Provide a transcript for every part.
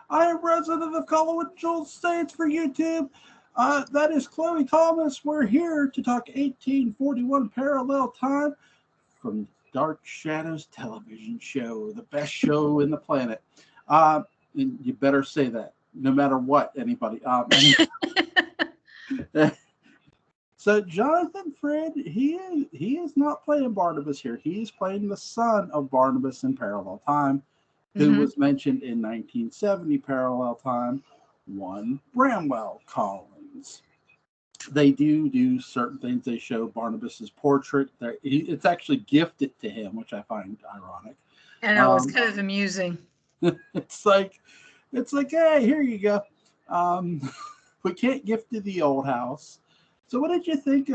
I am resident of Collegeville States for YouTube. That is Chloe Thomas. We're here to talk 1841 Parallel Time from Dark Shadows television show, the best show in the planet. And you better say that, no matter what, anybody. So Jonathan Frid, he is not playing Barnabas here. He's playing the son of Barnabas in Parallel Time, who was mentioned in 1970 Parallel Time, one Bramwell Collins. They do certain things. They show Barnabas's portrait. It's actually gifted to him, which I find ironic. I know, it's kind of amusing. It's like, hey, here you go. We can't gift to the old house. So what did you think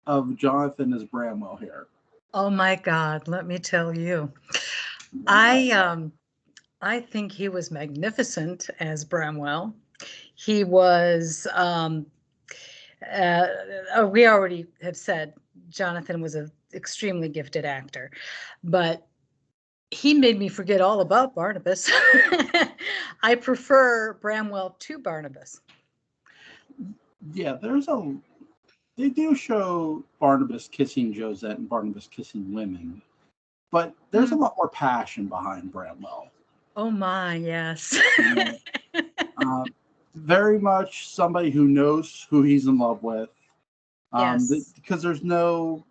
of Jonathan as Bramwell here? Oh my God, let me tell you. I think he was magnificent as Bramwell. He was we already have said Jonathan was an extremely gifted actor, but he made me forget all about Barnabas. I prefer Bramwell to Barnabas. Yeah, they do show Barnabas kissing Josette and Barnabas kissing women, but there's a lot more passion behind Bramwell. Oh my, yes. Very much somebody who knows who he's in love with. Yes. Because there's no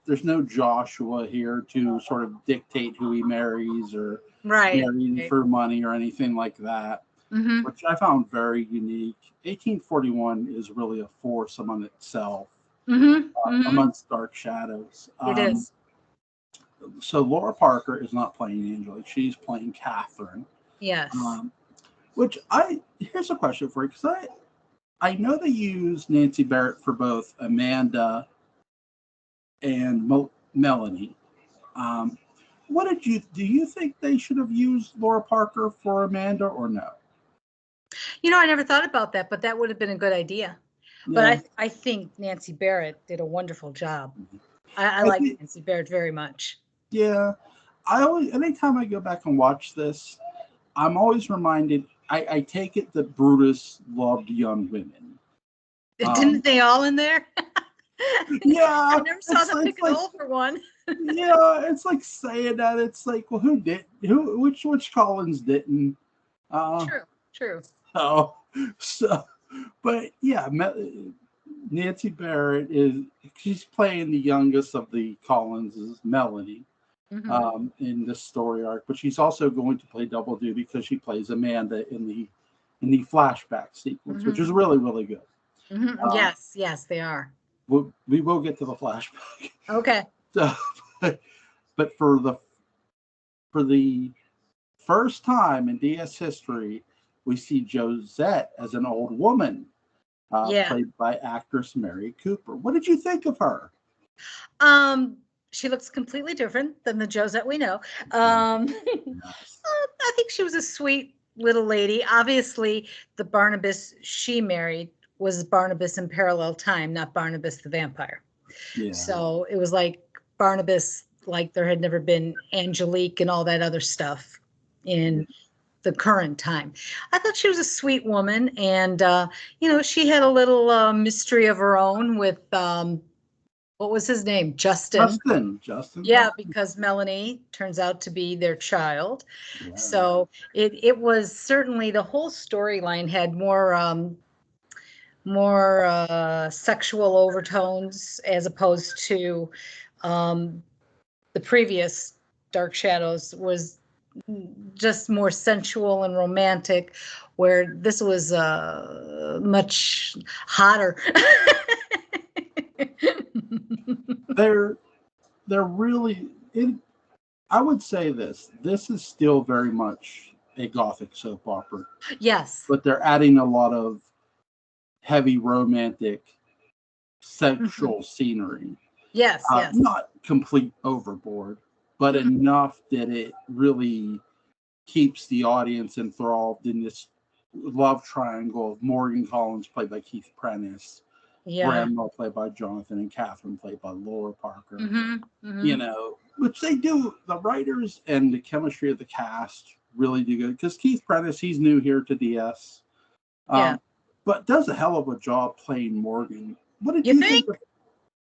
Joshua here to sort of dictate who he marries or marry for money or anything like that, which I found very unique. 1841 is really a force among itself, amongst Dark Shadows. It is. So Laura Parker is not playing Angelique; she's playing Catherine. Yes. Here's a question for you, because I know they use Nancy Barrett for both Amanda and Melanie. Do you think they should have used Laura Parker for Amanda or no? I never thought about that, but that would have been a good idea. Yeah. But I think Nancy Barrett did a wonderful job. I like Nancy Barrett very much. Yeah. Anytime I go back and watch this, I'm always reminded, I take it that Brutus loved young women. Didn't they all in there? Yeah. I never saw them pick a hole for one. Yeah, it's like saying that. It's like, well, which Collins didn't? True. But yeah, Nancy Barrett she's playing the youngest of the Collinses, Melanie, in this story arc. But she's also going to play double duty because she plays Amanda in the flashback sequence, which is really, really good. Yes, they are. We will get to the flashback. Okay. So, but for the first time in DS history, we see Josette as an old woman, played by actress Mary Cooper. What did you think of her? She looks completely different than the Josette we know. I think she was a sweet little lady. Obviously, the Barnabas she married was Barnabas in Parallel Time, not Barnabas the vampire. Yeah. So it was like Barnabas, like there had never been Angelique and all that other stuff in the current time. I thought she was a sweet woman, and she had a little mystery of her own with what was his name? Justin. Yeah, because Melanie turns out to be their child. Yeah. So it was certainly, the whole storyline had more sexual overtones as opposed to the previous Dark Shadows was just more sensual and romantic, where this was much hotter. They're really, I would say this is still very much a gothic soap opera. Yes. But they're adding a lot of heavy romantic sexual scenery. Yes. Not complete overboard, but enough that it really keeps the audience enthralled in this love triangle of Morgan Collins, played by Keith Prentice, Bramwell, played by Jonathan, and Catherine, played by Laura Parker. Which they do, the writers and the chemistry of the cast really do good because Keith Prentice, he's new here to DS, Yeah. but does a hell of a job playing Morgan. What did You you think? think?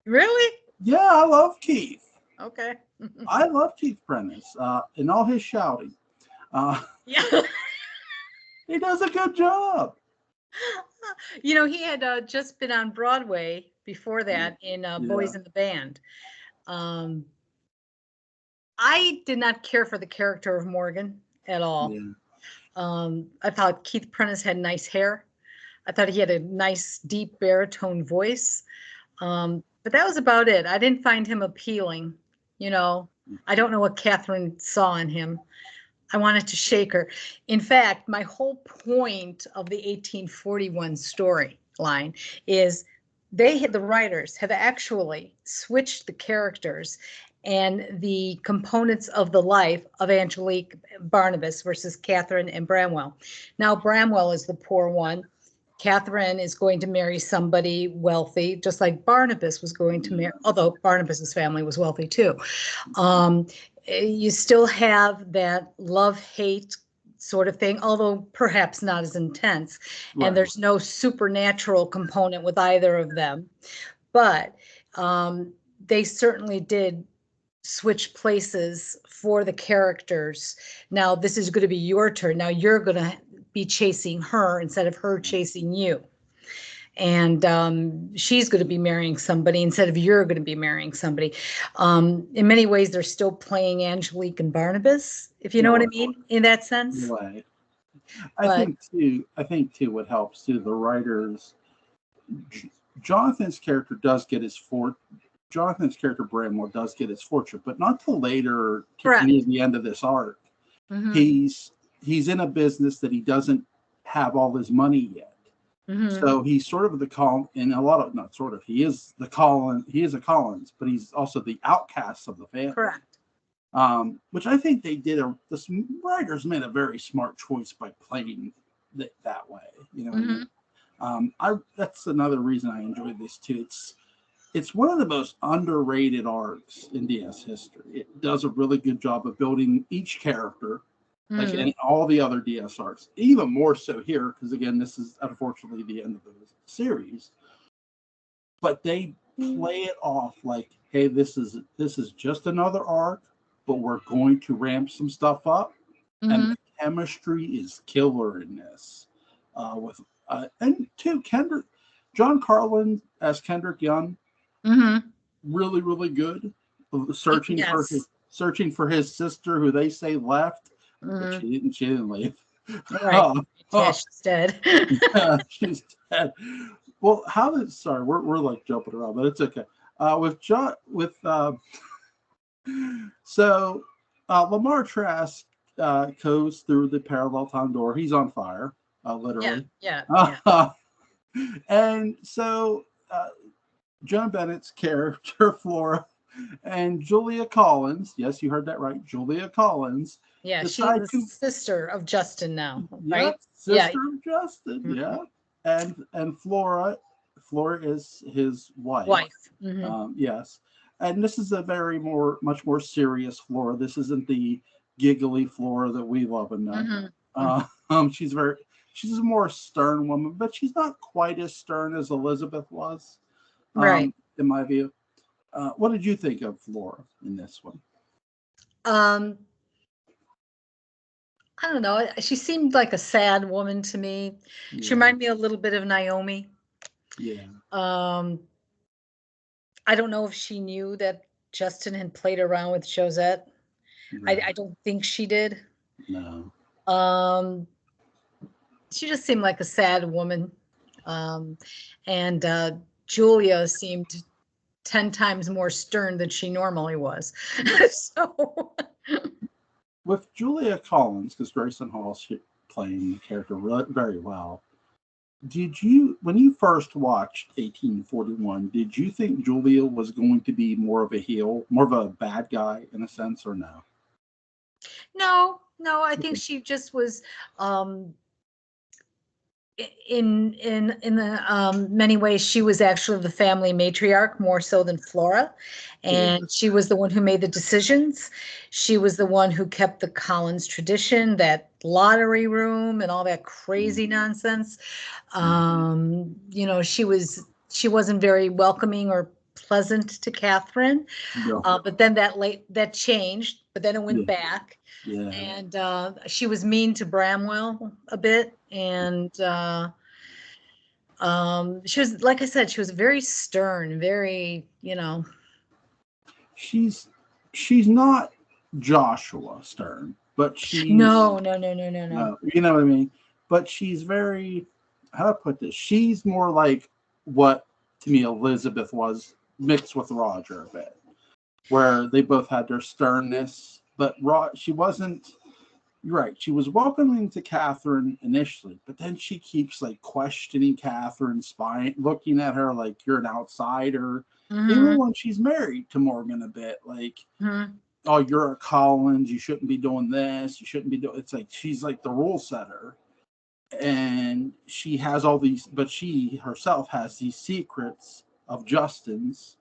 Really? Yeah, I love Keith. Okay. I love Keith Prentice and all his shouting. Yeah. He does a good job. You know, he had just been on Broadway before that in Boys in the Band. I did not care for the character of Morgan at all. Yeah. I thought Keith Prentice had nice hair. I thought he had a nice, deep baritone voice. But that was about it. I didn't find him appealing. You know, I don't know what Catherine saw in him. I wanted to shake her. In fact, my whole point of the 1841 storyline is the writers have actually switched the characters and the components of the life of Angelique Barnabas versus Catherine and Bramwell. Now, Bramwell is the poor one. Catherine is going to marry somebody wealthy, just like Barnabas was going to marry, although Barnabas's family was wealthy too. You still have that love-hate sort of thing, although perhaps not as intense. Right. And there's no supernatural component with either of them. But they certainly did switch places for the characters. Now, this is going to be your turn. Now you're going to be chasing her instead of her chasing you. And she's going to be marrying somebody instead of you're going to be marrying somebody. In many ways, they're still playing Angelique and Barnabas, if you know what I mean, in that sense. Right. I think too what helps too, the writers, Jonathan's character does get his Jonathan's character Bramwell does get his fortune, but not till later near the end of this arc. Mm-hmm. He's in a business that he doesn't have all his money yet. Mm-hmm. So he's sort of the Collins, and a lot of not sort of he is a Collins, but he's also the outcast of the family. Correct. Which I think they did the writers made a very smart choice by playing that way. You know, mm-hmm. That's another reason I enjoyed this too. It's one of the most underrated arcs in DS history. It does a really good job of building each character, mm-hmm. like in all the other DS arcs. Even more so here, because again, this is unfortunately the end of the series. But they play it off like, hey, this is just another arc, but we're going to ramp some stuff up, mm-hmm. and the chemistry is killer in this. And too, John Carlin as Kendrick Young. Mm-hmm. Really, really good. Searching for his sister, who they say left, mm-hmm. but she didn't leave. Right. She's dead. She's dead. Well, we're like jumping around, but it's okay. So Lamar Trask goes through the parallel time door. He's on fire, literally. Yeah. And so Joan Bennett's character, Flora, and Julia Collins, yes, you heard that right, Julia Collins. Yeah, she's the sister of Justin now, right? Yep, sister of Justin, mm-hmm. yeah. And Flora is his wife. Mm-hmm. Yes. And this is a much more serious Flora. This isn't the giggly Flora that we love and know. Mm-hmm. She's a more stern woman, but she's not quite as stern as Elizabeth was. Right. In my view. What did you think of Flora in this one? I don't know. She seemed like a sad woman to me. Yeah. She reminded me a little bit of Naomi. Yeah. I don't know if she knew that Justin had played around with Josette. Right. I don't think she did. No. She just seemed like a sad woman. And Julia seemed 10 times more stern than she normally was. So with Julia Collins, because Grayson Hall's playing the character very well, when you first watched 1841, did you think Julia was going to be more of a heel, more of a bad guy in a sense, or no? No, I think she just was in the many ways, she was actually the family matriarch more so than Flora, and she was the one who made the decisions. She was the one who kept the Collins tradition, that lottery room and all that crazy nonsense. You know, she wasn't very welcoming or pleasant to Catherine, but then that changed, but then it went back. Yeah. And she was mean to Bramwell a bit, and she was, like I said, she was very stern, very, you know. She's not Joshua Stern, but she's No. You know what I mean? But she's very, how to put this? She's more like what to me Elizabeth was mixed with Roger a bit, where they both had their sternness, but she wasn't. You're right. She was welcoming to Catherine initially, but then she keeps like questioning Catherine, spying, looking at her like you're an outsider. Even when she's married to Morgan a bit, like, oh, you're a Collins, you shouldn't be doing this, you shouldn't be doing. It's like she's like the rule setter, and she has all these, but she herself has these secrets of Justin's.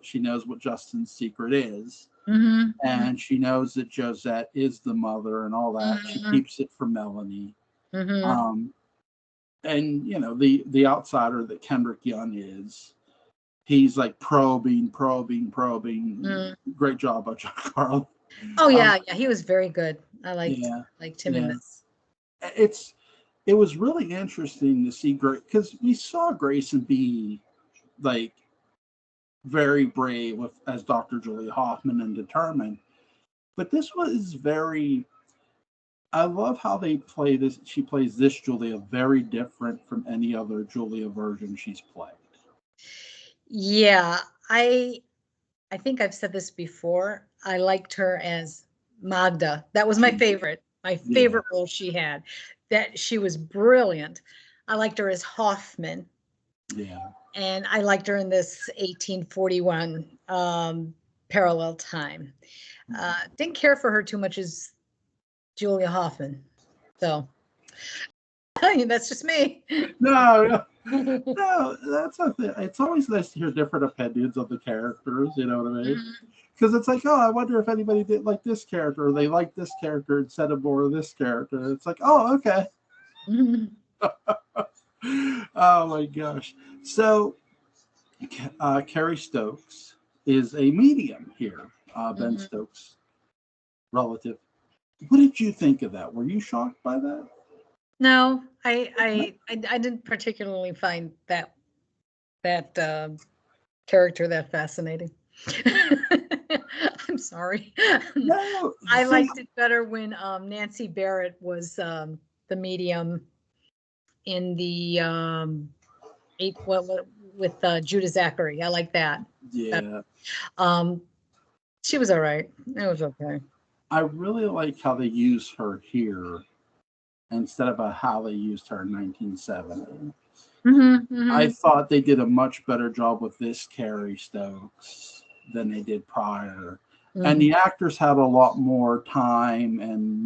She knows what Justin's secret is. And she knows that Josette is the mother and all that. She keeps it from Melanie. And you know, the outsider that Kendrick Young is, he's like probing. Great job by John Carl. Oh yeah, he was very good. I liked him in this. It was really interesting to see because we saw Grayson be like very brave as Dr. Julia Hoffman and determined. But this was very, I love how they play this. She plays this Julia very different from any other Julia version she's played. Yeah, I think I've said this before. I liked her as Magda. That was my favorite. My favorite role she had. That she was brilliant. I liked her as Hoffman. Yeah. And I liked her in this 1841 parallel time. Didn't care for her too much as Julia Hoffman. So that's just me. No, that's not the, it's always nice to hear different opinions of the characters, you know what I mean? Because it's like, oh, I wonder if anybody did like this character, or they like this character instead of more of this character. It's like, oh, okay. Oh my gosh. So Carrie Stokes is a medium here, Ben Stokes' relative. What did you think of that? Were you shocked by that? No, I didn't particularly find that character that fascinating. I'm sorry. No, I liked it better when Nancy Barrett was the medium in the with Judah Zachary. I like that. Yeah. She was all right. It was okay. I really like how they use her here instead of how they used her in 1970. I thought they did a much better job with this Carrie Stokes than they did prior. And the actors had a lot more time and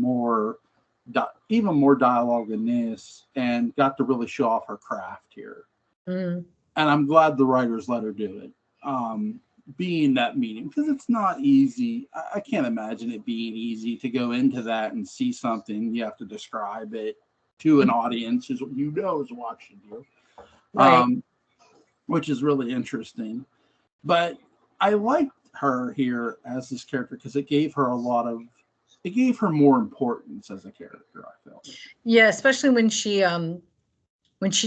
even more dialogue in this, and got to really show off her craft here. And I'm glad the writers let her do it. Being that medium, because it's not easy. I can't imagine it being easy to go into that and see something. You have to describe it to an audience is watching you. Right. Which is really interesting. But I liked her here as this character because it gave her more importance as a character, I felt. Yeah, especially when she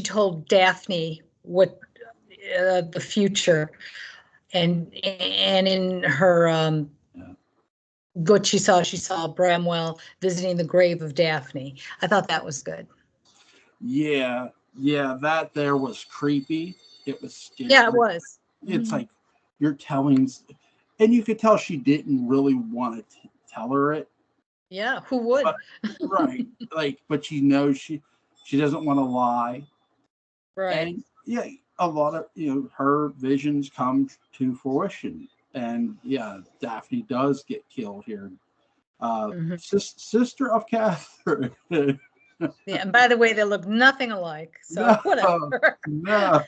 told Daphne what the future and in her what she saw Bramwell visiting the grave of Daphne. I thought that was good. Yeah, that there was creepy. It was scary. Yeah, it was. It's like you're telling, and you could tell she didn't really want to tell her it. Yeah, who would? Right. But she knows she doesn't want to lie. Right. And yeah, a lot of her visions come to fruition. And yeah, Daphne does get killed here. Sister of Catherine. Yeah, and by the way, they look nothing alike. So No, whatever. no,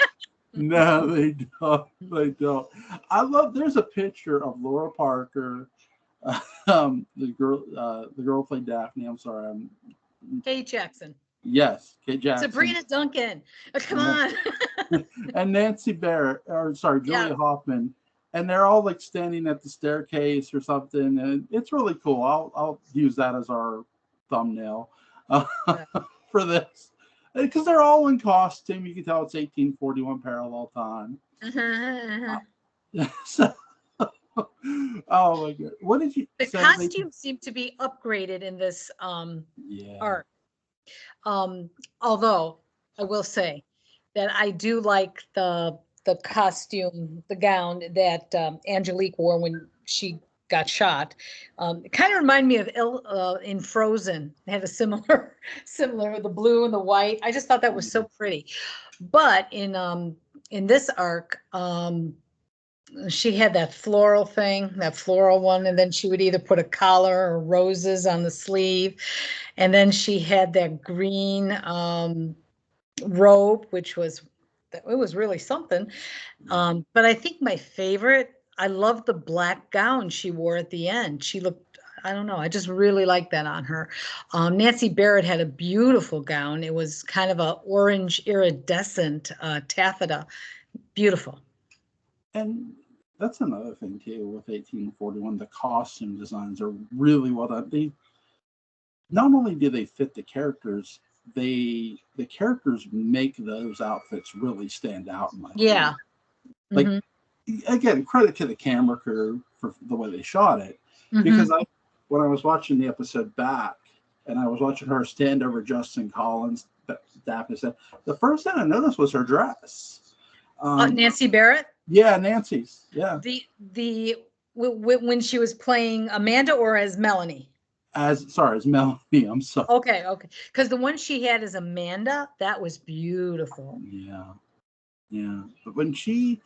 no, they don't. They don't. I love. There's a picture of Laura Parker, the girl who played Daphne. I'm sorry. Kate Jackson. Yes, Kate Jackson. Sabrina Duncan. Oh, come Yeah. on. And Nancy Barrett, or sorry, Julia Yeah. Hoffman, and they're all like standing at the staircase or something, and it's really cool. I'll use that as our thumbnail Yeah. for this because they're all in costume. You can tell it's 1841 parallel time. So, oh my god, what did you? The So costumes seem to be upgraded in this yeah. art. Although I will say that I do like the costume, the gown that Angelique wore when she got shot. It kind of reminded me of in Frozen. They had a similar the blue and the white. I just thought that was so pretty. But in this arc, she had that floral thing, that floral one, and then she would either put a collar or roses on the sleeve. And then she had that green robe, which was, it was really something. But I think my favorite, I love the black gown she wore at the end. She looked, I don't know, I just really like that on her. Nancy Barrett had a beautiful gown. It was kind of a orange iridescent taffeta. Beautiful. And that's another thing too with 1841. The costume designs are really well done. They not only do they fit the characters, the characters make those outfits really stand out in my Yeah. opinion. Like again, credit to the camera crew for the way they shot it. Because when I was watching the episode back and I was watching her stand over Justin Collins, Daphne said, the first thing I noticed was her dress. Nancy Barrett? Yeah, Nancy's. Yeah. When she was playing Amanda or as Melanie? As Melanie. I'm sorry. Okay. Because the one she had as Amanda, that was beautiful. Yeah. But when she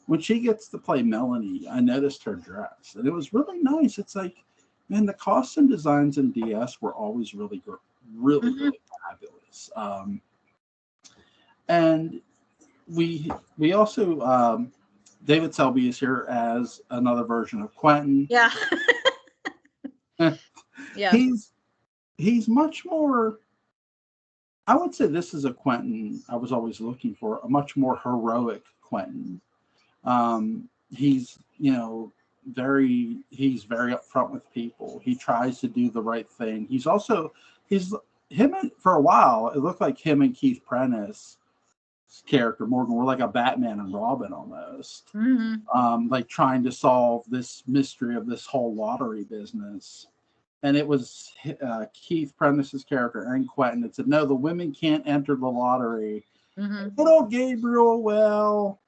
gets to play Melanie, I noticed her dress, and it was really nice. It's like, man, the costume designs in DS were always really fabulous. And we also David Selby is here as another version of Quentin. Yeah. Yeah. He's much more, I would say this is a Quentin I was always looking for, a much more heroic Quentin. He's very upfront with people. He tries to do the right thing. For a while it looked like him and Keith Prentice character Morgan were like a Batman and Robin almost. Like trying to solve this mystery of this whole lottery business. And it was Keith Prentice's character and Quentin that said, no, the women can't enter the lottery. Good old Gabriel, well.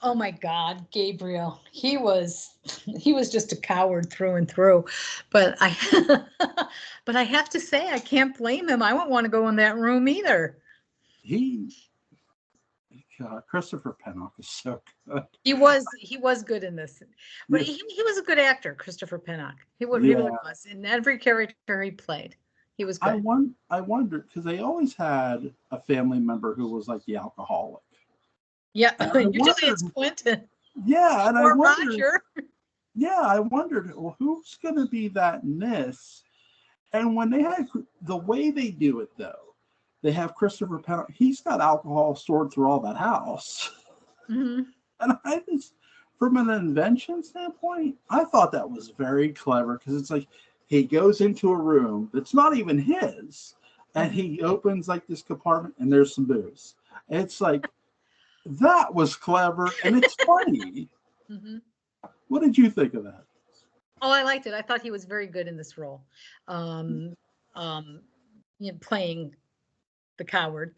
Oh my God, Gabriel. He was just a coward through and through. But I have to say, I can't blame him. I wouldn't want to go in that room either. Christopher Pennock is so good. He was good in this, but he was a good actor, Christopher Pennock. He really was in every character he played. He was good. I wondered because they always had a family member who was like the alcoholic. Yeah, usually it's Quentin. Yeah, and or Roger. Yeah, I wondered, well, who's going to be that in this? And when they had the way they do it, though. They have Christopher Pennock. He's got alcohol stored through all that house. And I just, from an invention standpoint, I thought that was very clever because it's like he goes into a room that's not even his, and he opens like this compartment, and there's some booze. And it's like, that was clever, and it's funny. What did you think of that? Oh, I liked it. I thought he was very good in this role. Playing the coward.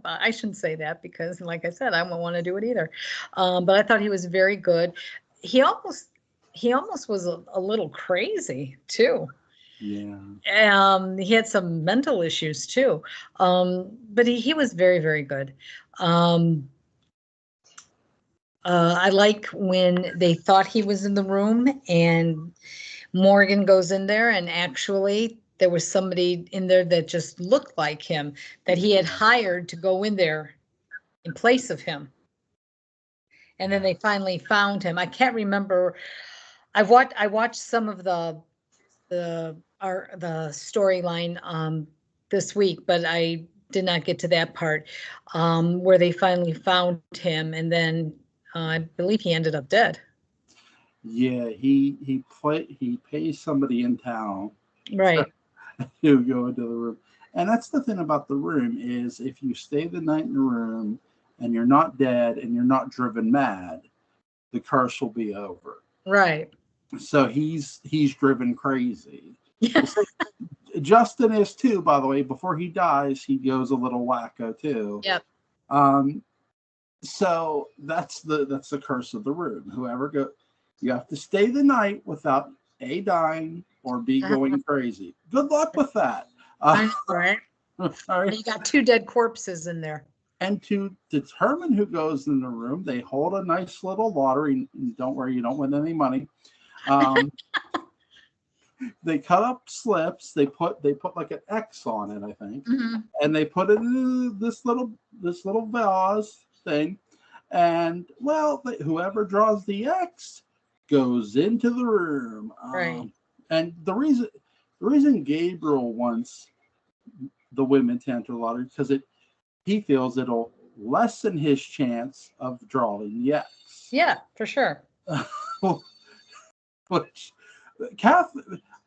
I shouldn't say that because, like I said, I won't want to do it either. But I thought he was very good. He almost was a little crazy too. Yeah. He had some mental issues too. But he was very, very good. I like when they thought he was in the room and Morgan goes in there and actually there was somebody in there that just looked like him that he had hired to go in there in place of him. And then they finally found him. I can't remember. I watched some of the storyline this week, but I did not get to that part where they finally found him, and then I believe he ended up dead. Yeah, he pays somebody in town Right. to go into the room. And that's the thing about the room is if you stay the night in the room and you're not dead and you're not driven mad, the curse will be over. Right. So he's driven crazy. Yeah. Justin is too, by the way. Before he dies, he goes a little wacko too. Yep. So that's the curse of the room. Whoever go, you have to stay the night without A, dying, or B, going crazy. Good luck with that. Right. You got 2 dead corpses in there. And to determine who goes in the room, they hold a nice little lottery. Don't worry, you don't win any money. They cut up slips. They put like an X on it, I think, and they put it in this little vase thing. And well, whoever draws the X goes into the room. Right. And the reason Gabriel wants the women to enter the lottery because he feels it'll lessen his chance of drawing the X. Yeah, for sure. Which,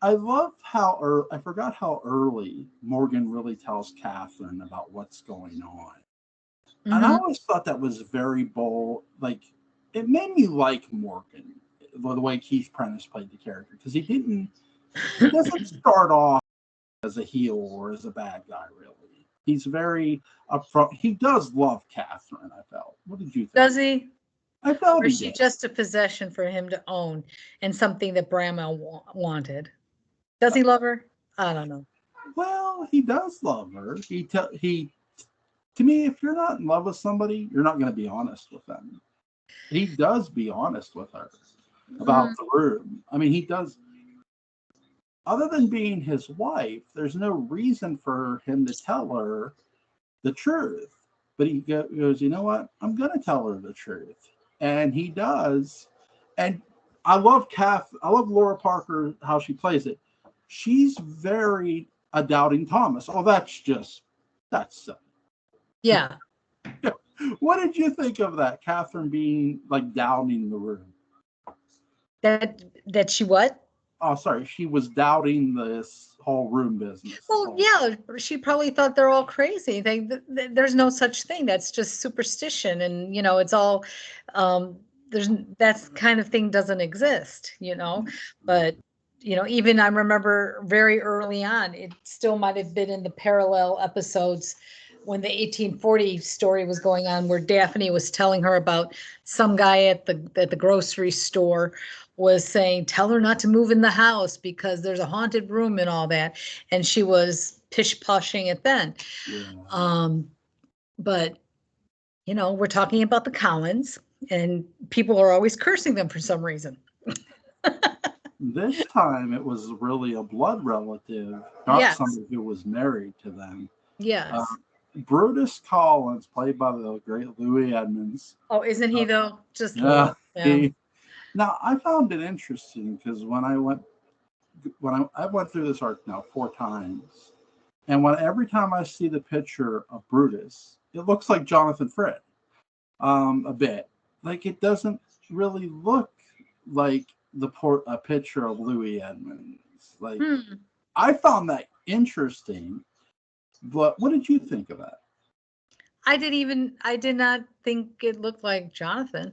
I love how I forgot how early Morgan really tells Catherine about what's going on. And I always thought that was very bold. Like, it made me like Morgan, the way Keith Prentice played the character, because he doesn't start off as a heel or as a bad guy, really. He's very upfront. He does love Catherine, I felt. What did you think? Does he? I felt or he is she did. just a possession for him to own and something that Bramwell wanted? Does he love her? I don't know. Well, he does love her. To me, if you're not in love with somebody, you're not going to be honest with them. He does be honest with her about the room. I mean, he does. Other than being his wife, there's no reason for him to tell her the truth. But he goes, you know what? I'm going to tell her the truth. And he does. And I love Laura Parker, how she plays it. She's very a doubting Thomas. Oh, that's silly. Yeah. What did you think of that? Catherine being like doubting the room. That she what? Oh, sorry. She was doubting this whole room business. Well, yeah, she probably thought they're all crazy. There's no such thing. That's just superstition. And, it's all, that kind of thing doesn't exist, but, even I remember very early on, it still might have been in the parallel episodes when the 1840 story was going on, where Daphne was telling her about some guy at the grocery store was saying, tell her not to move in the house because there's a haunted room and all that. And she was pish-poshing it then. Yeah. But, we're talking about the Collins, and people are always cursing them for some reason. This time it was really a blood relative, not somebody who was married to them. Yes. Brutus Collins, played by the great Louis Edmonds. Oh, isn't he though? Just yeah. Now I found it interesting because when I went through this arc now 4 times, and every time I see the picture of Brutus, it looks like Jonathan Frid, a bit. Like it doesn't really look like a picture of Louis Edmonds. Like I found that interesting. But what did you think of that? I did not think it looked like Jonathan.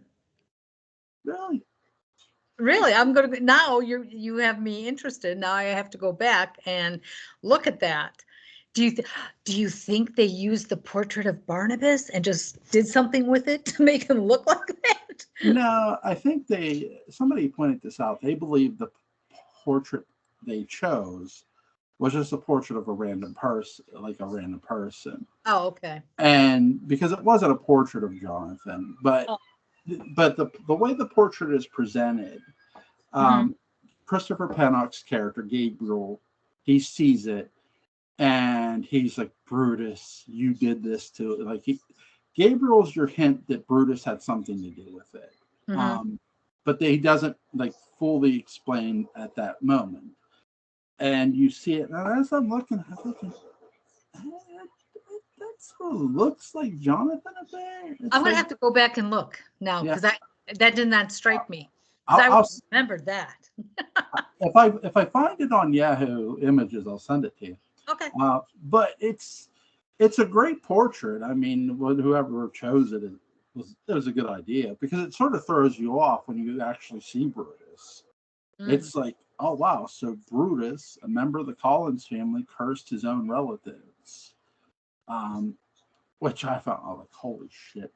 Really? Really, I'm going to now. You have me interested. Now I have to go back and look at that. Do you think they used the portrait of Barnabas and just did something with it to make him look like that? No, I think somebody pointed this out. They believe the portrait they chose was just a portrait of a random person, like a random person. Oh, okay. And because it wasn't a portrait of Jonathan, but the way the portrait is presented, Christopher Pennock's character Gabriel he sees it, and he's like, Brutus, you did this to, like, Gabriel's your hint that Brutus had something to do with it. But he doesn't like fully explain at that moment. And you see it, and as I'm looking, that sort of looks like Jonathan up there. I'm gonna have to go back and look now, because that did not strike me. I remembered that. If I find it on Yahoo Images, I'll send it to you. Okay. But it's a great portrait. I mean, whoever chose it was a good idea, because it sort of throws you off when you actually see Brutus. It's like, oh wow, so Brutus, a member of the Collins family, cursed his own relatives. Which I found, like, holy shit.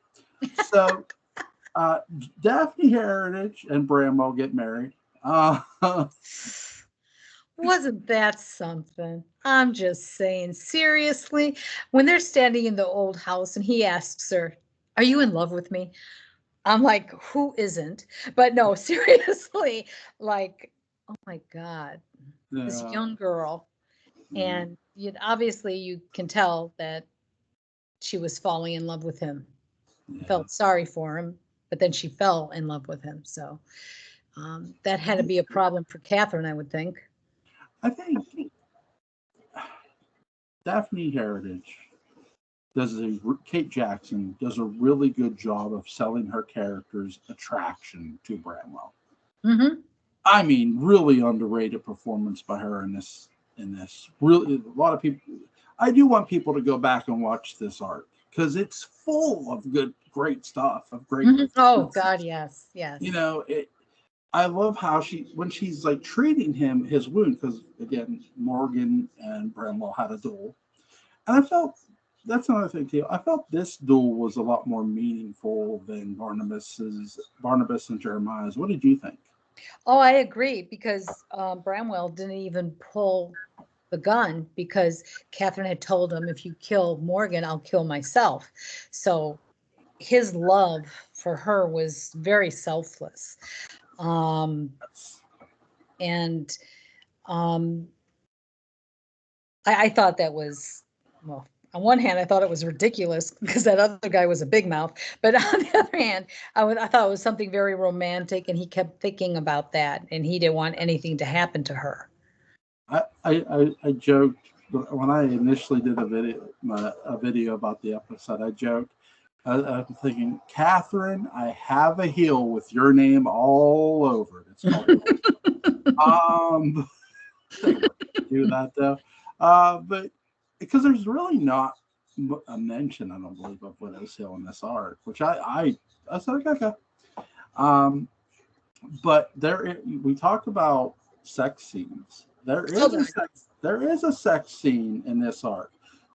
So Daphne Heritage and Bramwell get married. Wasn't that something? I'm just saying, seriously, when they're standing in the old house and he asks her, "Are you in love with me?" I'm like, who isn't? But no, seriously, like, oh my God, this young girl. And obviously you can tell that she was falling in love with him. Felt sorry for him, but then she fell in love with him. So that had to be a problem for Catherine, I would think. I think Daphne Heritage Kate Jackson does a really good job of selling her character's attraction to Bramwell. I mean, really underrated performance by her in this. Really, a lot of people. I do want people to go back and watch this arc, because it's full of great stuff, of great. Oh God, yes. You know, I love how when she's like treating his wound, because again, Morgan and Bramwell had a duel, and I felt that's another thing too. I felt this duel was a lot more meaningful than Barnabas and Jeremiah's. What did you think? Oh, I agree, because Bramwell didn't even pull the gun, because Catherine had told him, if you kill Morgan, I'll kill myself. So his love for her was very selfless. I thought that was, well, on one hand, I thought it was ridiculous because that other guy was a big mouth. But on the other hand, I thought it was something very romantic, and he kept thinking about that, and he didn't want anything to happen to her. I joked when I initially did a video about the episode. I joked, I'm thinking, Catherine, I have a heel with your name all over it. It's called do that though. But because there's really not a mention, I don't believe, of Widow's Hill in this arc, which I said, okay. But we talk about sex scenes. There is a sex scene in this arc.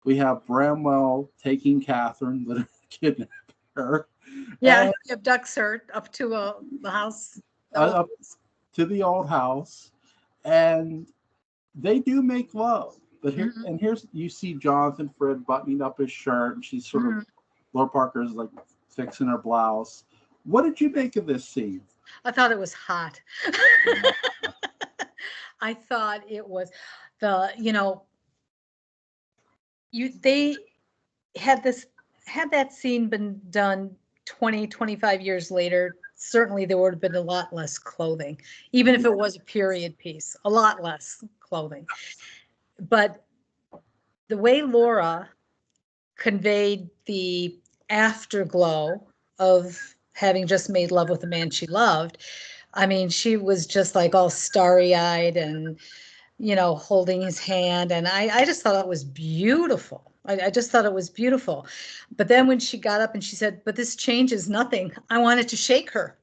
We have Bramwell taking Catherine, literally kidnapping her. Yeah, he abducts her up to the house. Up to the old house, and they do make love. But here's you see Jonathan Frid buttoning up his shirt, and she's sort of, Laura Parker's like fixing her blouse. What did you make of this scene? I thought it was hot. I thought it was they had that scene been done 20, 25 years later, certainly there would have been a lot less clothing, even if it was a period piece, a lot less clothing. But the way Laura conveyed the afterglow of having just made love with a man she loved, I mean, she was just like all starry-eyed and, holding his hand. And I just thought it was beautiful. I just thought it was beautiful. But then when she got up and she said, "But this changes nothing," I wanted to shake her.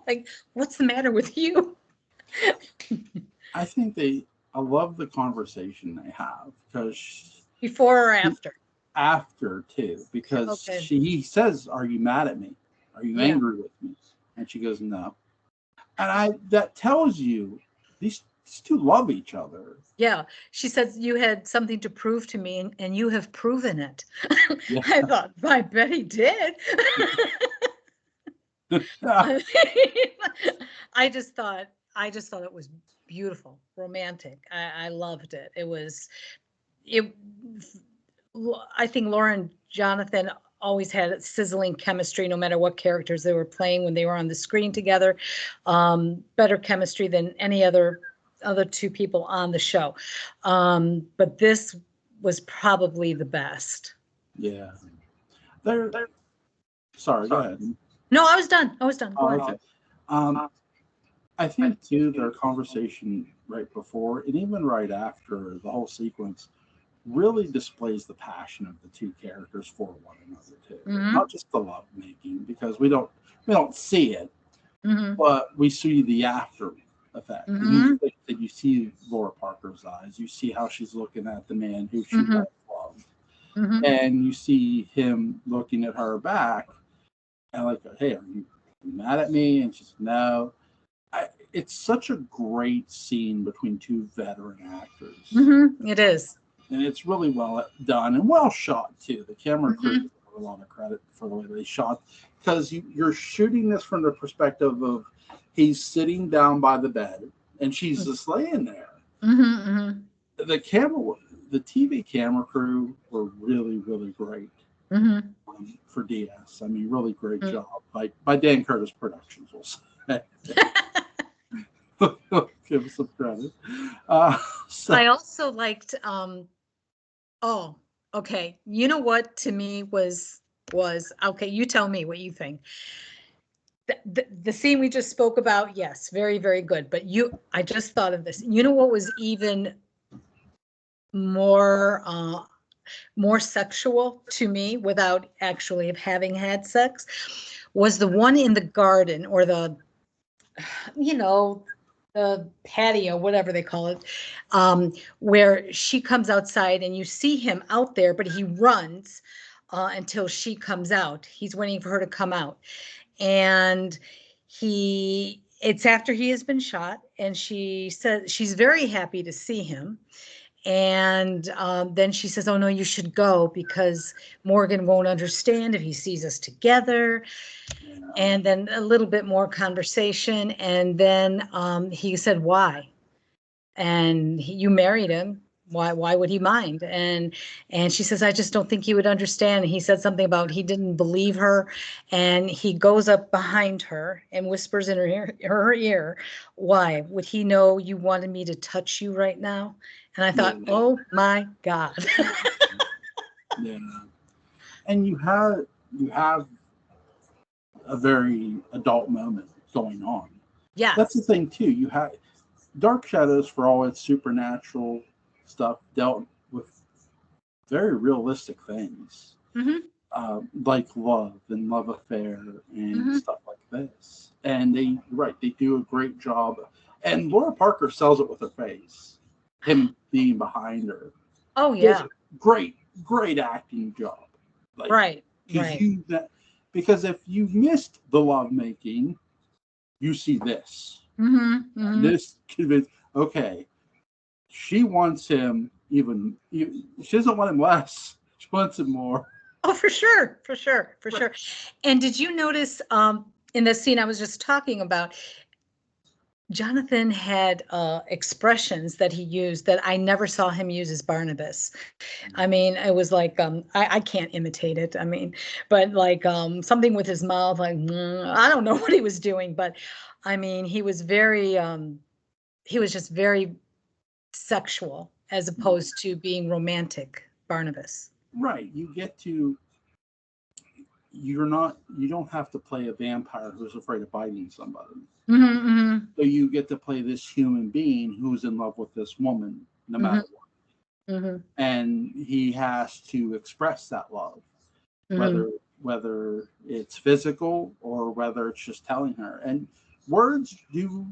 Like, what's the matter with you? I think I love the conversation they have, because before or after? After too, because he says, "Are you mad at me? Are you angry with me?" And she goes, "No." And that tells you these two love each other. Yeah. She says, "You had something to prove to me, and you have proven it." Yeah. I thought, I bet he did. I just thought it was beautiful, romantic. I loved it. It. I think Laura and Jonathan always had sizzling chemistry, no matter what characters they were playing when they were on the screen together. Better chemistry than any other two people on the show. But this was probably the best. Yeah. They're sorry, go ahead. No, I was done. Go okay. I think too their conversation right before and even right after the whole sequence really displays the passion of the two characters for one another too. Not just the love making, because we don't see it, but we see the after effect. You see Laura Parker's eyes. You see how she's looking at the man who she once loved, and you see him looking at her back, and like, hey, are you mad at me? And she's no. It's such a great scene between two veteran actors. It is. And it's really well done and well shot too. The camera crew gets a lot of credit for the way they shot, because you're shooting this from the perspective of he's sitting down by the bed and she's just laying there. The TV camera crew were really, really great for DS. I mean, really great job by Dan Curtis Productions. We'll say. Give us some credit. I also liked. Oh, okay. You know what to me was okay. You tell me what you think. The scene we just spoke about, yes, very, very good. But I just thought of this. You know what was even more sexual to me without actually having had sex was the one in the garden, or the patio, whatever they call it, where she comes outside and you see him out there, but he runs until she comes out. He's waiting for her to come out. And it's after he has been shot, and she says she's very happy to see him. And then she says, oh no, you should go, because Morgan won't understand if he sees us together. And then a little bit more conversation. And then he said, why? And you married him. Why would he mind? And she says, I just don't think he would understand. And he said something about he didn't believe her. And he goes up behind her and whispers in her ear, why would he know you wanted me to touch you right now? And I thought, oh my God. Yeah. And you have a very adult moment going on. Yeah. That's the thing too. You have Dark Shadows, for all its supernatural stuff, dealt with very realistic things. Like love and love affair and stuff like this. And they do a great job. And Laura Parker sells it with her face. Him being behind her. Oh yeah. Great acting job. Like, right. Because if you missed the lovemaking, you see this. This convinced, okay, she wants him she doesn't want him less. She wants him more. Oh, for sure. And did you notice in the scene I was just talking about, Jonathan had expressions that he used that I never saw him use as Barnabas. I mean, it was like, I can't imitate it. I mean, but like something with his mouth, like, I don't know what he was doing, but I mean, he was just very sexual as opposed to being romantic Barnabas. Right. You don't have to play a vampire who's afraid of biting somebody. So you get to play this human being who's in love with this woman, no matter what. And he has to express that love, whether it's physical or whether it's just telling her. And words do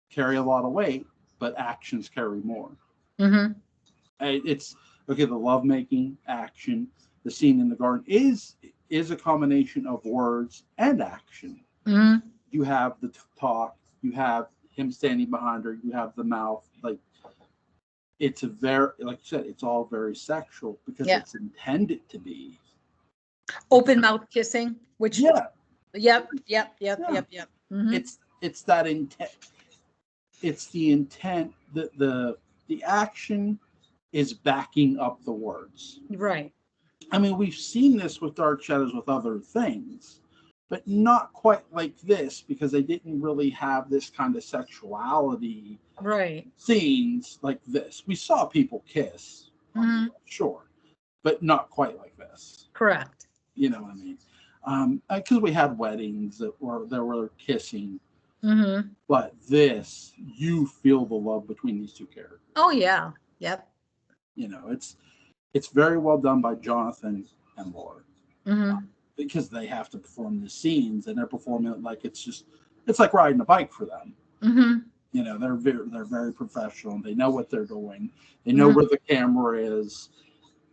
carry a lot of weight, but actions carry more. It's okay. The lovemaking, action, the scene in the garden is a combination of words and action. You have the talk, you have him standing behind her, you have the mouth. Like, it's like you said, it's all very sexual because it's intended to be. Open mouth kissing, which Yep. It's that intent. it's the intent that the action is backing up the words. Right. I mean, we've seen this with Dark Shadows with other things, but not quite like this because they didn't really have this kind of sexuality Right. scenes like this. We saw people kiss, sure, but not quite like this. Correct. You know what I mean? Because we had weddings that were kissing, but this, you feel the love between these two characters. Oh yeah. Yep. You know, it's very well done by Jonathan and Laura. Because they have to perform the scenes and they're performing it like it's like riding a bike for them. You know, they're very professional. They know what they're doing. They know where the camera is,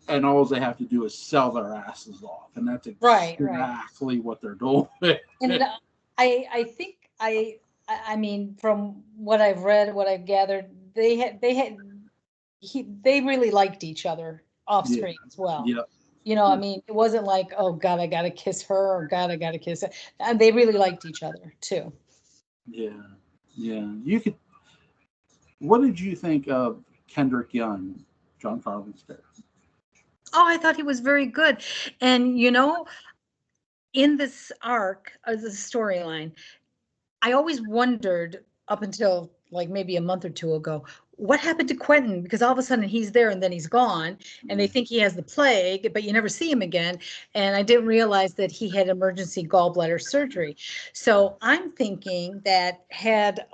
and all they have to do is sell their asses off, and that's exactly what they're doing. And I think I mean, from what I've read, what I've gathered, they really liked each other off screen as well. Yeah. You know, I mean, it wasn't like, oh God, I gotta kiss her, or God, I gotta kiss her. And they really liked each other too. Yeah. You could. What did you think of Kendrick Young, John Carlin's character? Oh, I thought he was very good. And you know, in this arc of the storyline, I always wondered up until like maybe a month or two ago, what happened to Quentin? Because all of a sudden he's there and then he's gone, and they think he has the plague, but you never see him again. And I didn't realize that he had emergency gallbladder surgery. So I'm thinking that had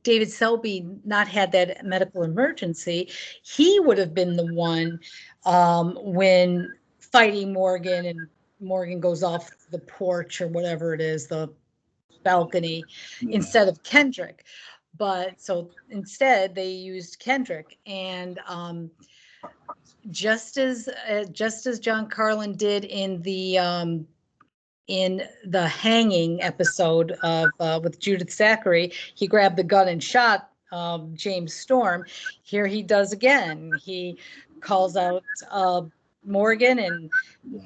David Selby not had that medical emergency, he would have been the one when fighting Morgan, and Morgan goes off the porch or whatever it is, the balcony, instead of Kendrick. But so instead they used Kendrick, and just as John Carlin did in the hanging episode of with Judith Zachary, he grabbed the gun and shot James Storm. Here he does again. He calls out Morgan, and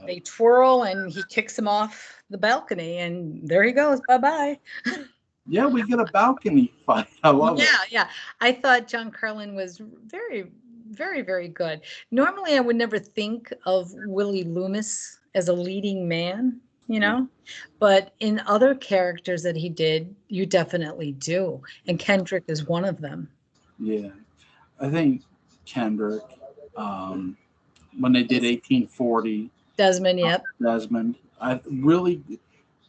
they twirl, and he kicks him off the balcony, and there he goes. Bye-bye. Yeah, we get a balcony fight. I love it. Yeah. I thought John Carlin was very, very, very good. Normally, I would never think of Willie Loomis as a leading man, you know, but in other characters that he did, you definitely do. And Kendrick is one of them. Yeah. I think Kendrick, when they did 1840. Desmond, yep. Desmond.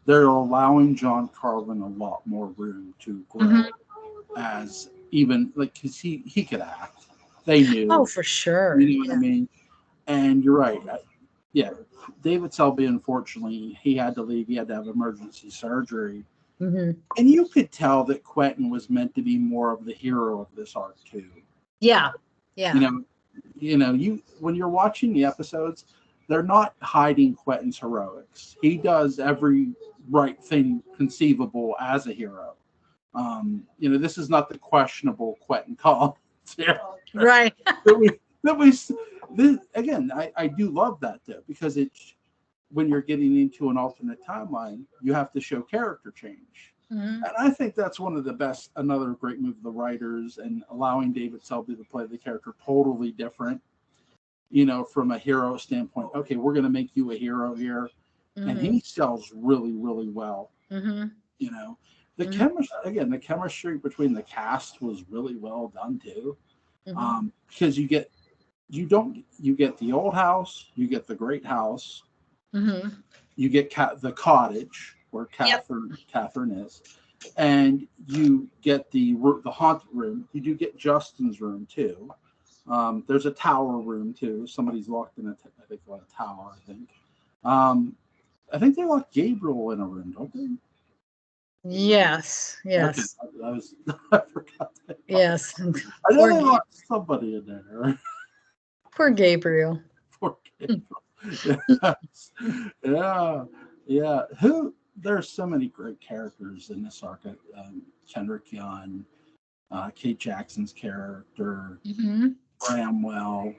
They're allowing John Carlin a lot more room to grow as even, like, because he could act. They knew. Oh, for sure. You know what I mean? And you're right. David Selby, unfortunately, he had to leave. He had to have emergency surgery. And you could tell that Quentin was meant to be more of the hero of this arc, too. Yeah. You know, when you're watching the episodes, they're not hiding Quentin's heroics. He does every right thing conceivable as a hero. You know, this is not the questionable Quentin Collins. Right. Again, I do love that, though, because when you're getting into an alternate timeline, you have to show character change. And I think that's one of the best, another great move of the writers, and allowing David Selby to play the character totally different, you know, from a hero standpoint. Okay, we're going to make you a hero here. And he sells really, really well. You know, the chemistry between the cast was really well done too. Because you get the old house, you get the great house, you get the cottage where Catherine is, and you get the haunted room. You do get Justin's room too. There's a tower room too. Somebody's locked in a tower, I think. I think they locked Gabriel in a room, don't they? Yes. Okay. I forgot that. Yes. I know they locked somebody in there. Poor Gabriel. Poor Gabriel. Yeah. There's so many great characters in this arc. Kendrick Young, Kate Jackson's character, Bramwell,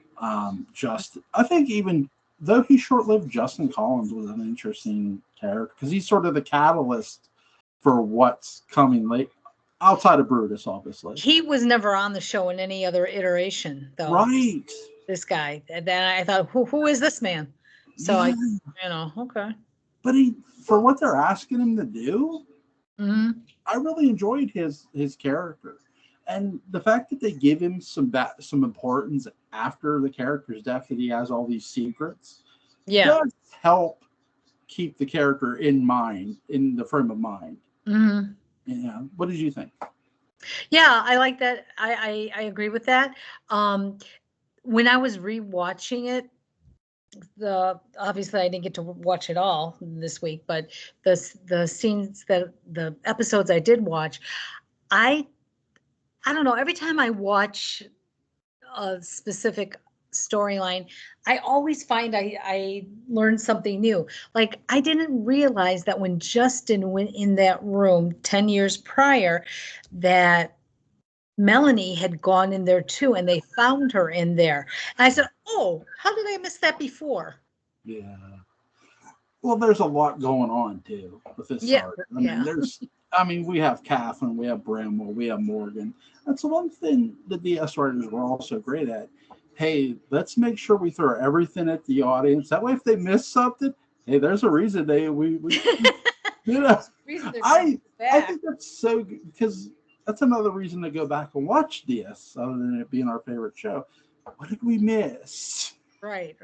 Justin. I think even though he's short-lived, Justin Collins was an interesting character because he's sort of the catalyst for what's coming late. outside of Brutus, obviously. He was never on the show in any other iteration, though. Right. This guy. And then I thought, who is this man? So Yeah. okay. But for what they're asking him to do, I really enjoyed his character, and the fact that they give him some importance after the character's death, that he has all these secrets, does help keep the character in the frame of mind. Yeah. What did you think? Yeah, I like that. I agree with that. When I was rewatching it, obviously I didn't get to watch it all this week, but the scenes the episodes I did watch, I don't know, every time I watch a specific storyline, I always find I learn something new. Like, I didn't realize that when Justin went in that room 10 years prior, that Melanie had gone in there too, and they found her in there. And I said, oh, how did I miss that before? Yeah. Well, there's a lot going on too with this arc. I mean, we have Catherine, we have Bramwell, we have Morgan. That's the one thing the DS writers were also great at. Hey, let's make sure we throw everything at the audience. That way, if they miss something, hey, there's a reason we you know. I think that's so good, because that's another reason to go back and watch DS, other than it being our favorite show. What did we miss? Right.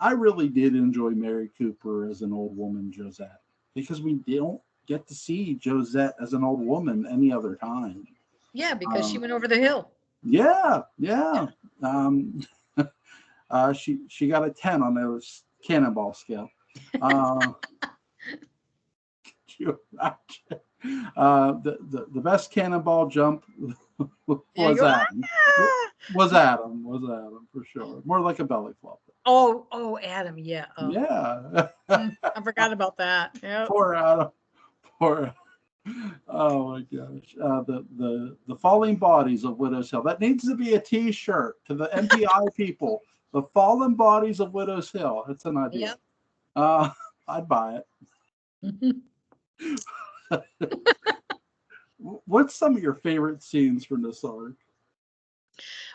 I really did enjoy Mary Cooper as an old woman Josette, because we don't get to see Josette as an old woman any other time. Yeah, because she went over the hill. Yeah. She got a 10 on those cannonball scale. The best cannonball jump was Adam. Was Adam for sure. More like a belly flop. Oh, Adam, yeah. Oh. Yeah. I forgot about that. Yep. Poor Adam. Oh my gosh. The falling bodies of Widow's Hill. That needs to be a T-shirt to the MPI people. The fallen bodies of Widow's Hill. It's an idea. Yep. I'd buy it. What's some of your favorite scenes from this arc?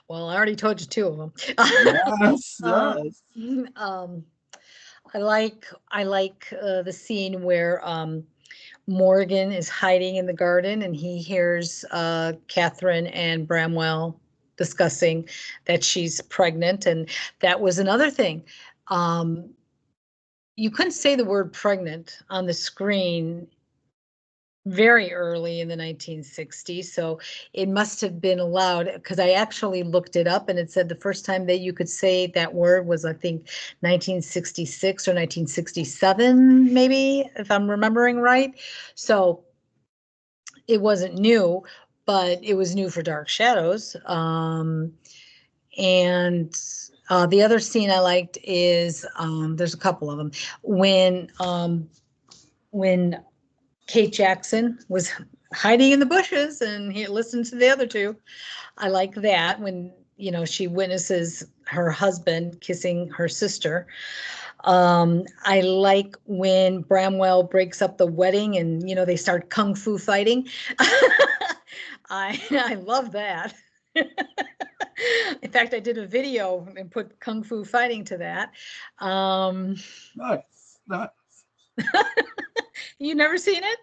Well, I already told you 2 of them. Yes. I like the scene where Morgan is hiding in the garden, and he hears Catherine and Bramwell discussing that she's pregnant, and that was another thing. You couldn't say the word pregnant on the screen very early in the 1960s, so it must have been allowed, because I actually looked it up and it said the first time that you could say that word was, I think, 1966 or 1967, maybe, if I'm remembering right. So it wasn't new, but it was new for Dark Shadows. And the other scene I liked is, there's a couple of them, when Kate Jackson was hiding in the bushes and he listened to the other 2. I like that when, she witnesses her husband kissing her sister. I like when Bramwell breaks up the wedding and, they start kung fu fighting. I love that. In fact, I did a video and put kung fu fighting to that. Nice. You never seen it?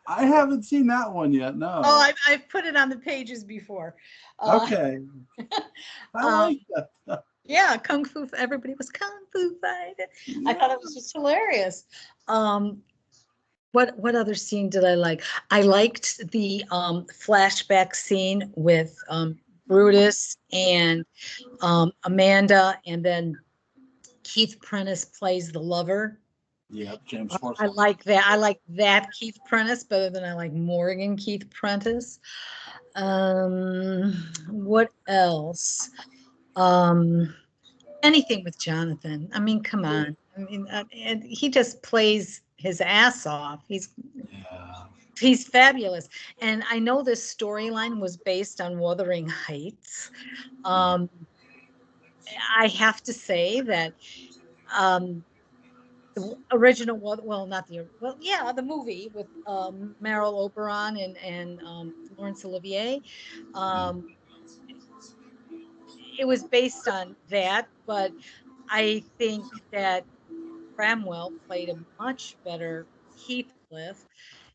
I haven't seen that one yet. No. Oh, I've put it on the pages before. Okay. I like that. Yeah, kung fu. Everybody was kung fu fighting. Yeah. I thought it was just hilarious. What other scene did I like? I liked the flashback scene with Brutus and Amanda, and then Keith Prentice plays the lover. Yeah, James Forsythe. I like that. I like that Keith Prentice better than I like Morgan Keith Prentice. What else? Anything with Jonathan. I mean, come on. I mean, and he just plays his ass off. He's fabulous. And I know this storyline was based on Wuthering Heights. I have to say that the original, well, not the, well, yeah, the movie with Meryl Oberon and Laurence Olivier. Um, it was based on that, but I think that Bramwell played a much better Heathcliff,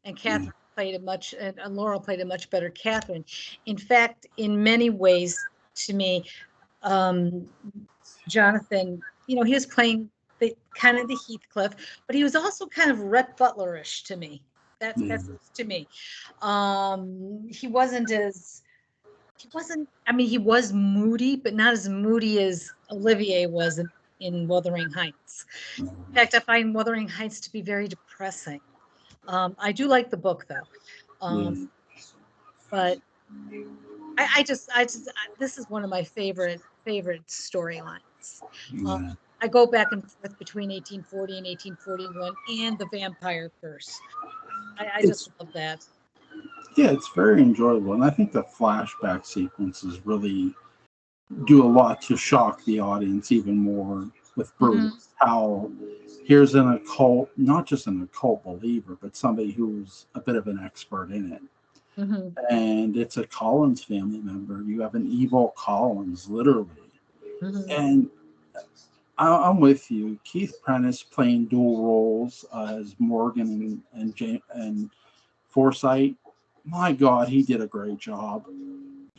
and Yeah. Catherine played and Laurel played a much better Catherine. In fact, in many ways, to me, um, Jonathan, he was playing the kind of the Heathcliff, but he was also kind of Rhett Butlerish to me. That's to me. He wasn't as he wasn't. I mean, he was moody, but not as moody as Olivier was in Wuthering Heights. In fact, I find Wuthering Heights to be very depressing. I do like the book though, but this is one of my favorite storylines. I go back and forth between 1840 and 1841 and the Vampire Curse. I just love that. Yeah, it's very enjoyable, and I think the flashback sequences really do a lot to shock the audience even more with Brutus. How here's an occult, not just an occult believer, but somebody who's a bit of an expert in it. And it's a Collins family member. You have an evil Collins, literally. And I'm with you. Keith Prentice playing dual roles as Morgan and Forsyth. My God, he did a great job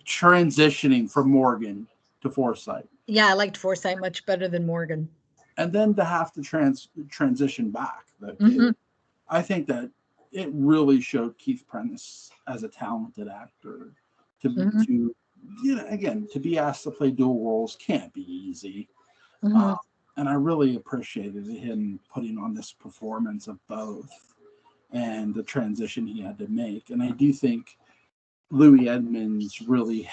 transitioning from Morgan to Forsyth. Yeah, I liked Forsyth much better than Morgan. And then to have to transition back. I think that it really showed Keith Prentice as a talented actor. To again, to be asked to play dual roles can't be easy. And I really appreciated him putting on this performance of both and the transition he had to make. And I do think Louis Edmonds really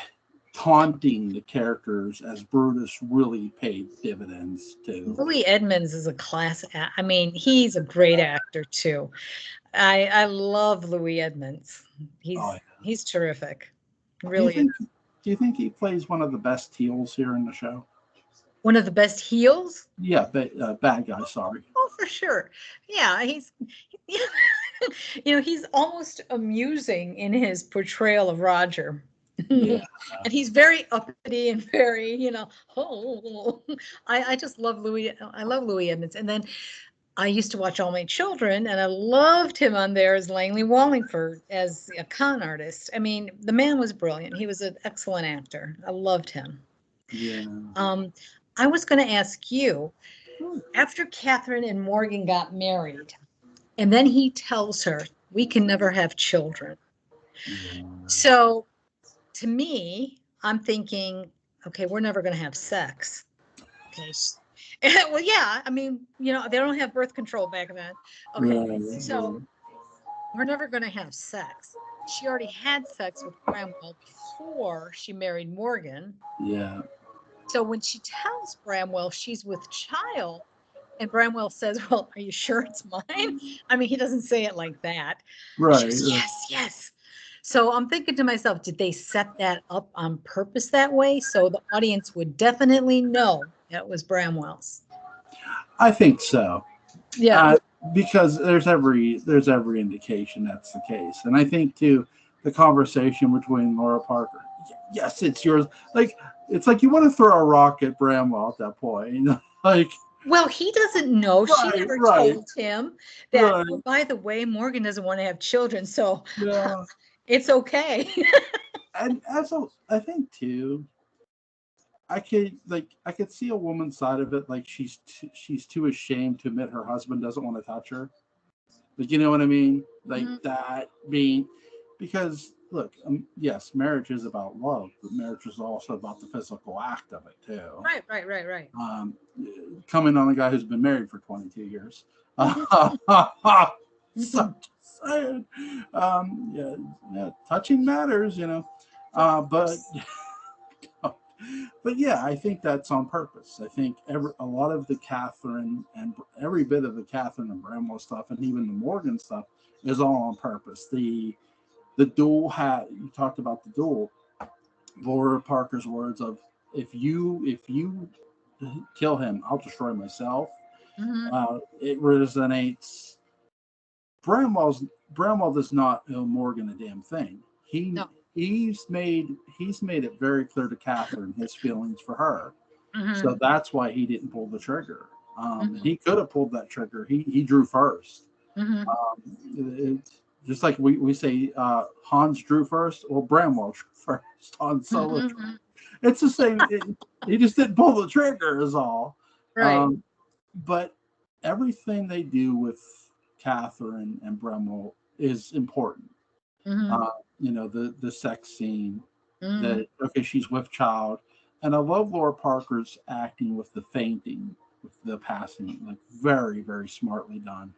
taunting the characters as Brutus really paid dividends too. Louis Edmonds is a class. I mean, he's a great actor too. I love Louis Edmonds. He's terrific. Really. Do you think he plays one of the best heels here in the show? One of the best heels? Yeah, bad guy. Sorry. Oh, for sure. Yeah, he's almost amusing in his portrayal of Roger. Yeah. And he's very uppity and very, I just love Louis. I love Louis Edmonds. And then I used to watch All My Children, and I loved him on there as Langley Wallingford as a con artist. I mean, the man was brilliant. He was an excellent actor. I loved him. Yeah. I was going to ask you, after Catherine and Morgan got married, and then he tells her, we can never have children. So to me, I'm thinking, okay, we're never going to have sex. Okay. Well, yeah, I mean, they don't have birth control back then. Okay. So we're never going to have sex. She already had sex with Bramwell before she married Morgan. Yeah. So when she tells Bramwell she's with child, and Bramwell says, well, are you sure it's mine? I mean, he doesn't say it like that. Right. Goes, yes. So I'm thinking to myself, did they set that up on purpose that way so the audience would definitely know that it was Bramwell's? I think so. Yeah. Because there's every indication that's the case. And I think too, the conversation between Laura Parker, yes, it's yours. It's like you want to throw a rock at Bramwell at that point. Well, he doesn't know. She never told him that, oh, by the way, Morgan doesn't want to have children, so it's okay. And I think too, I could see a woman's side of it, like she's too ashamed to admit her husband doesn't want to touch her. You know what I mean? That being, because look, yes, marriage is about love, but marriage is also about the physical act of it too. Right. Coming on a guy who's been married for 22 years. So saying, touching matters, but yeah, I think that's on purpose. I think a lot of the Catherine and every bit of the Catherine and Bramwell stuff, and even the Morgan stuff, is all on purpose. The duel you talked about the duel. Laura Parker's words of, if you kill him, I'll destroy myself. It resonates. Bramwell does not owe Morgan a damn thing. No. He's made it very clear to Catherine his feelings for her. Mm-hmm. So that's why he didn't pull the trigger. He could have pulled that trigger. He drew first. It's just like we say Hans drew first, or Bramwell drew first. Han Solo. It's the same. He just didn't pull the trigger, is all. Right. But everything they do with Catherine and Bramwell is important. The sex scene. That she's with child, and I love Laura Parker's acting with the fainting, with the passing, like very, very smartly done.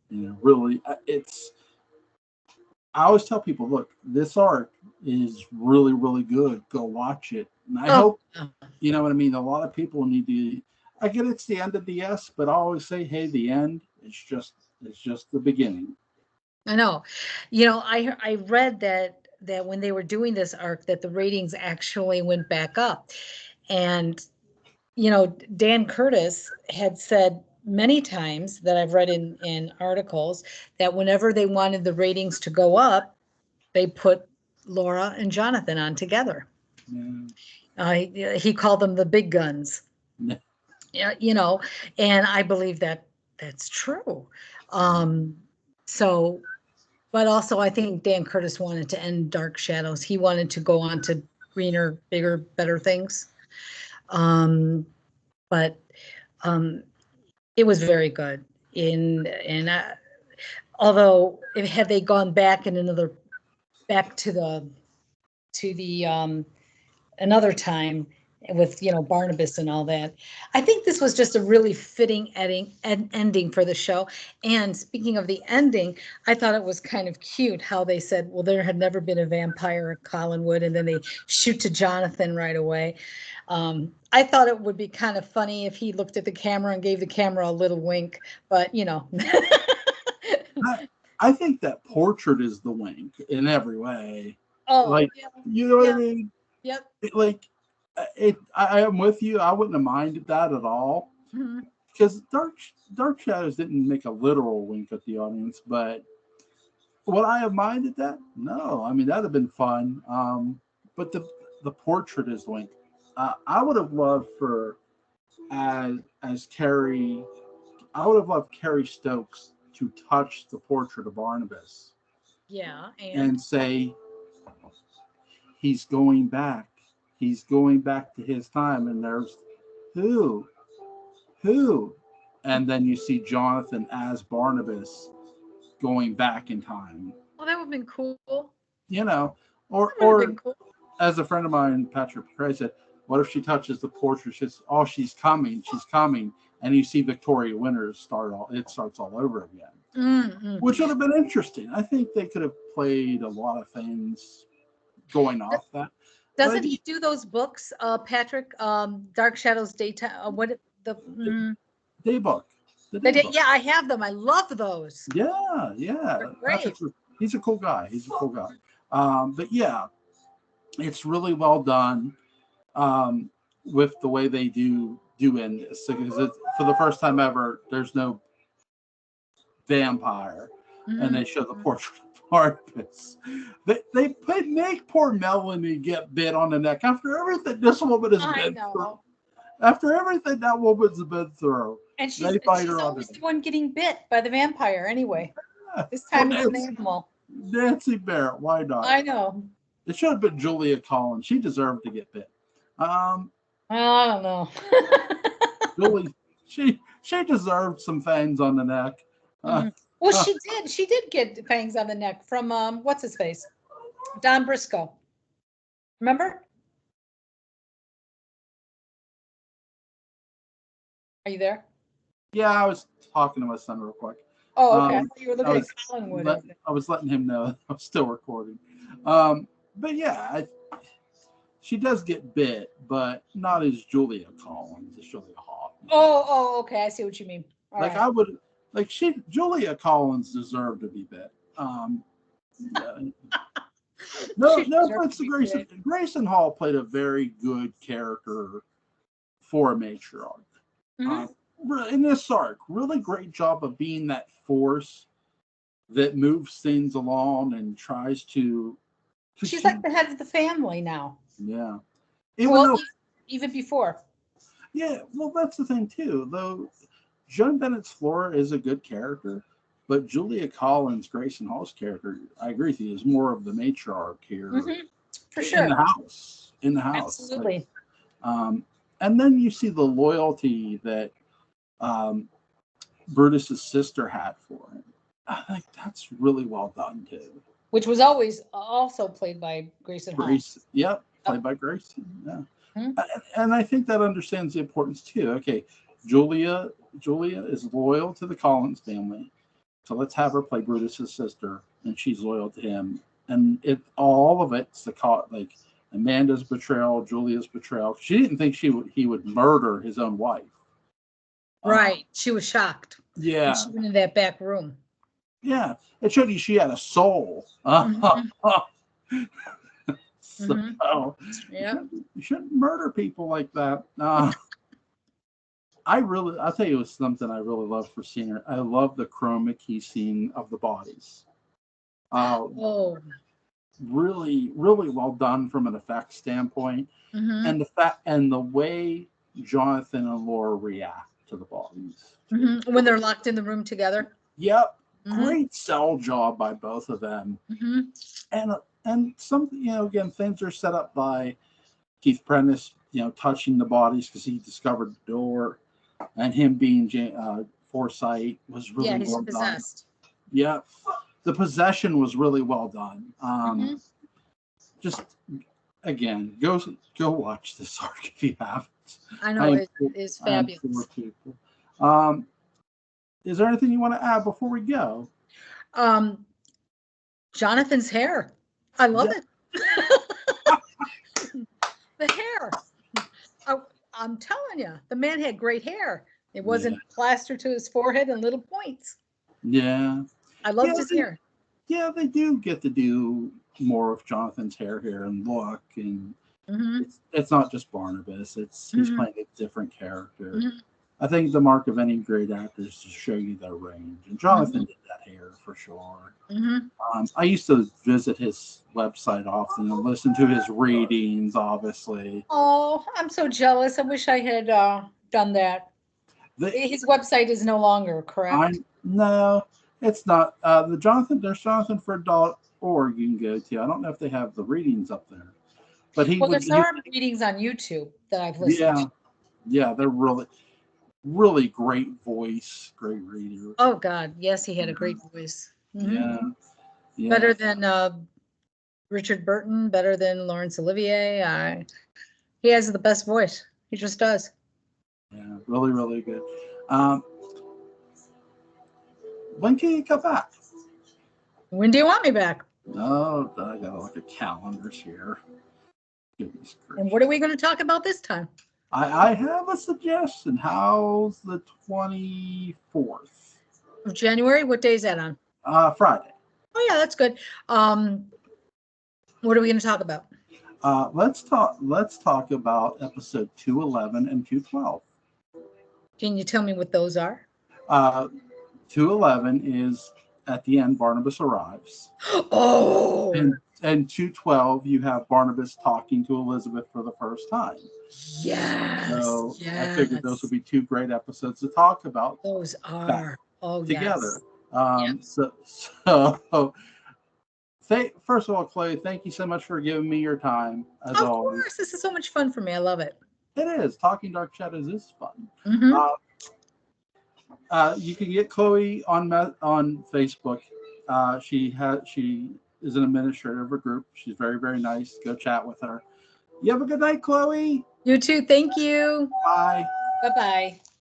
Really, it's. I always tell people, look, this arc is really, really good. Go watch it. And I hope, you know what I mean? A lot of people need to. I get it's the end of DS, but I always say, hey, the end. It's just the beginning. I know. I read that when they were doing this arc, that the ratings actually went back up, and Dan Curtis had said many times that I've read in articles that whenever they wanted the ratings to go up, they put Laura and Jonathan on together. He called them the big guns. And I believe that that's true. But also I think Dan Curtis wanted to end Dark Shadows. He wanted to go on to greener, bigger, better things. But it was very good. Although had they gone back to the another time with Barnabas and all that, I think this was just a really fitting ending for the show. And speaking of the ending, I thought it was kind of cute how they said, well, there had never been a vampire at Collinwood, and then they shoot to Jonathan right away. I thought it would be kind of funny if he looked at the camera and gave the camera a little wink, but I think that portrait is the wink in every way. Oh, like, yeah. You know what I mean? Yep. I am with you. I wouldn't have minded that at all, because Dark Shadows didn't make a literal wink at the audience. But would I have minded that? No. I mean, that'd have been fun. But the portrait is the wink. I would have loved as Carrie. I would have loved Carrie Stokes to touch the portrait of Barnabas. Yeah, and say he's going back. He's going back to his time, and there's who, and then you see Jonathan as Barnabas going back in time. Well, that would have been cool. Or cool. As a friend of mine, Patrick Cray, said, what if she touches the portrait? She's coming, and you see Victoria Winters starts all over again, which would have been interesting. I think they could have played a lot of things going off that. Doesn't he do those books, Patrick? Dark Shadows Daytime. Daybook. Yeah, I have them. I love those. Yeah. Great. He's a cool guy. But yeah, it's really well done with the way they do end this, because for the first time ever, there's no vampire, and they show the portrait of Barnabas. They make poor Melanie get bit on the neck after everything this woman has been through. After everything that woman's been through. And she's always the one getting bit by the vampire anyway. This time it's an animal. Nancy Barrett, why not? I know. It should have been Julia Collins. She deserved to get bit. I don't know. Julie, she deserved some fangs on the neck. Well, she did. She did get fangs on the neck from what's his face, Don Briscoe. Remember? Are you there? Yeah, I was talking to my son real quick. Oh, okay. You were looking at Collinwood. I was letting him know I'm still recording. But yeah, she does get bit, but not as Julia Collins, as Julia Hoffman. Oh, okay. I see what you mean. All right. I would Julia Collins deserved to be bit. No offense to Grayson. Grayson Hall played a very good character for a matriarch. in this arc, really great job of being that force that moves things along and tries to. She's like the head of the family now. Yeah. Even before. Yeah, well, that's the thing too. Though Joan Bennett's Flora is a good character, but Julia Collins, Grayson Hall's character, I agree with you, is more of the matriarch here. For sure. In the house. In the house. Absolutely. And then you see the loyalty that Brutus's sister had for him. I think that's really well done too. Which was always also played by Grayson Hall. Yep, played by Grayson. Yeah. And I think that understands the importance too. Okay, Julia is loyal to the Collins family, so let's have her play Brutus's sister, and she's loyal to him. And all of it's like Amanda's betrayal, Julia's betrayal. She didn't think he would murder his own wife. Right, she was shocked. Yeah, she went in that back room. Yeah, it showed you she had a soul. So you shouldn't murder people like that. I'll tell you, it was something I really loved for seeing her. I love the chroma key scene of the bodies. Really, really well done from an effects standpoint, and the way Jonathan and Laura react to the bodies when they're locked in the room together. Yep. Great cell job by both of them. And some, again, things are set up by Keith Prentice, touching the bodies because he discovered the door, and him being Forsythe was really well possessed. Done. Yeah, the possession was really well done. Just again, go watch this arc if you haven't. I know it is fabulous. Is there anything you want to add before we go? Jonathan's hair. I love it. The hair. I'm telling you, the man had great hair. It wasn't plastered to his forehead and little points. Yeah. I loved his hair. Yeah, they do get to do more of Jonathan's hair here and look. And it's not just Barnabas. He's playing a different character. I think the mark of any great actor is to show you their range. And Jonathan did that hair for sure. I used to visit his website often and listen to his readings, obviously. Oh, I'm so jealous. I wish I had done that. His website is no longer, correct? No, it's not. There's jonathanfred.org you can go to. I don't know if they have the readings up there. But there's some readings on YouTube that I've listened to. Yeah, they're really great voice, great reader. Oh God, yes, he had a great voice. Yeah. Better than Richard Burton, better than Laurence Olivier. He has the best voice. He just does. Yeah, really, really good. When can you come back? When do you want me back? Oh, I got to look at calendars here. Goodness gracious. And what are we going to talk about this time? I have a suggestion. How's the 24th of January? What day is that on? Friday. Oh yeah, that's good. What are we going to talk about? Let's talk about episode 211 and 212. Can you tell me what those are? 211 is at the end, Barnabas arrives. Oh. And 212, you have Barnabas talking to Elizabeth for the first time. Yes. So I figured those would be two great episodes to talk about. Those are together. Yes. So first of all, Chloe, thank you so much for giving me your time. As always. Of course, this is so much fun for me. I love it. It is. Talking Dark Shadows is fun. You can get Chloe on Facebook. She is an administrator of a group. She's very, very nice. Go chat with her. You have a good night, Chloe. You too. Thank you. Bye. Bye-bye.